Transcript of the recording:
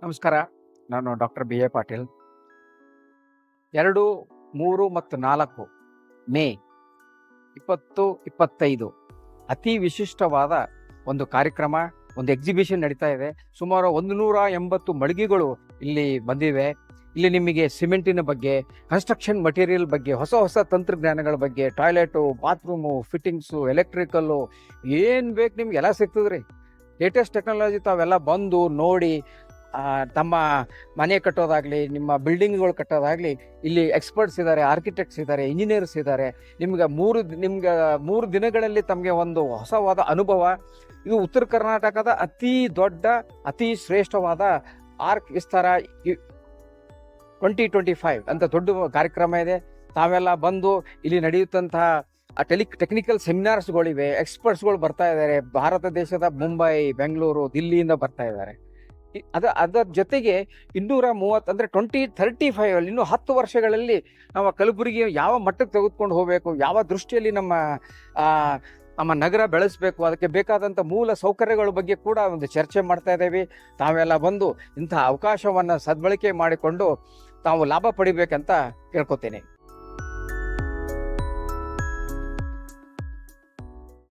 ನಮಸ್ಕಾರ. ನಾನು doctor B A Patil. 2, 3 ಮತ್ತು 4 ಮೇ 2025 ಅತಿ ವಿಶಿಷ್ಟವಾದ ಒಂದು ಕಾರ್ಯಕ್ರಮ, ಒಂದು ಎಕ್ಸಿಬಿಷನ್ ನಡೀತಾ ಇದೆ. ಸುಮಾರು 180 ಮಳಿಗೆಗಳು ಇಲ್ಲಿ ಬಂದಿವೆ. ಇಲ್ಲಿ ನಿಮಗೆ ಸಿಮೆಂಟಿನ ಬಗ್ಗೆ, ಕನ್ಸ್ಟ್ರಕ್ಷನ್ ಮಟೀರಿಯಲ್ ಬಗ್ಗೆ, ಹೊಸ ಹೊಸ ತಂತ್ರಜ್ಞಾನಗಳ ಬಗ್ಗೆ, ಟಾಯ್ಲೆಟು, ಬಾತ್ರೂಮು, ಫಿಟ್ಟಿಂಗ್ಸು, ಎಲೆಕ್ಟ್ರಿಕಲ್ಲು ಏನು ಬೇಕು ನಿಮ್ಗೆ ಎಲ್ಲ ಸಿಗ್ತದ್ರಿ. ಲೇಟೆಸ್ಟ್ ಟೆಕ್ನಾಲಜಿ ತಾವೆಲ್ಲ ಬಂದು ನೋಡಿ ತಮ್ಮ ಮನೆ ಕಟ್ಟೋದಾಗಲಿ, ನಿಮ್ಮ ಬಿಲ್ಡಿಂಗ್ಗಳು ಕಟ್ಟೋದಾಗಲಿ, ಇಲ್ಲಿ ಎಕ್ಸ್ಪರ್ಟ್ಸ್ ಇದ್ದಾರೆ, ಆರ್ಕಿಟೆಕ್ಟ್ಸ್ ಇದ್ದಾರೆ, ಇಂಜಿನಿಯರ್ಸ್ ಇದ್ದಾರೆ. ನಿಮ್ಗೆ 3 ದಿನಗಳಲ್ಲಿ ತಮಗೆ ಒಂದು ಹೊಸವಾದ ಅನುಭವ. ಇದು ಉತ್ತರ ಕರ್ನಾಟಕದ ಅತಿ ದೊಡ್ಡ, ಅತಿ ಶ್ರೇಷ್ಠವಾದ ಆರ್ಕ್ ವಿಸ್ತಾರ 2025 ಅಂತ ದೊಡ್ಡ ಕಾರ್ಯಕ್ರಮ ಇದೆ. ತಾವೆಲ್ಲ ಬಂದು ಇಲ್ಲಿ ನಡೆಯುತ್ತಂತಹ ಟೆಕ್ನಿಕಲ್ ಸೆಮಿನಾರ್ಸ್ಗಳಿವೆ, ಎಕ್ಸ್ಪರ್ಟ್ಸ್ಗಳು ಬರ್ತಾ ಇದ್ದಾರೆ. ಭಾರತ ದೇಶದ ಮುಂಬೈ, ಬೆಂಗಳೂರು, ದಿಲ್ಲಿಯಿಂದ ಬರ್ತಾ ಇದ್ದಾರೆ. ಅದರ ಜೊತೆಗೆ 230 ಅಂದರೆ 2035 ಅಲ್ಲಿ ಇನ್ನೂ 10 ವರ್ಷಗಳಲ್ಲಿ ನಾವು ಕಲಬುರಗಿ ಯಾವ ಮಟ್ಟಕ್ಕೆ ತೆಗೆದುಕೊಂಡು ಹೋಗಬೇಕು, ಯಾವ ದೃಷ್ಟಿಯಲ್ಲಿ ನಮ್ಮ ನಗರ ಬೆಳೆಸಬೇಕು, ಅದಕ್ಕೆ ಬೇಕಾದಂಥ ಮೂಲ ಸೌಕರ್ಯಗಳ ಬಗ್ಗೆ ಕೂಡ ಒಂದು ಚರ್ಚೆ ಮಾಡ್ತಾ ಇದ್ದೇವೆ. ತಾವೆಲ್ಲ ಬಂದು ಇಂಥ ಅವಕಾಶವನ್ನು ಸದ್ಬಳಕೆ ಮಾಡಿಕೊಂಡು ತಾವು ಲಾಭ ಪಡಿಬೇಕಂತ ಕೇಳ್ಕೊತೇನೆ.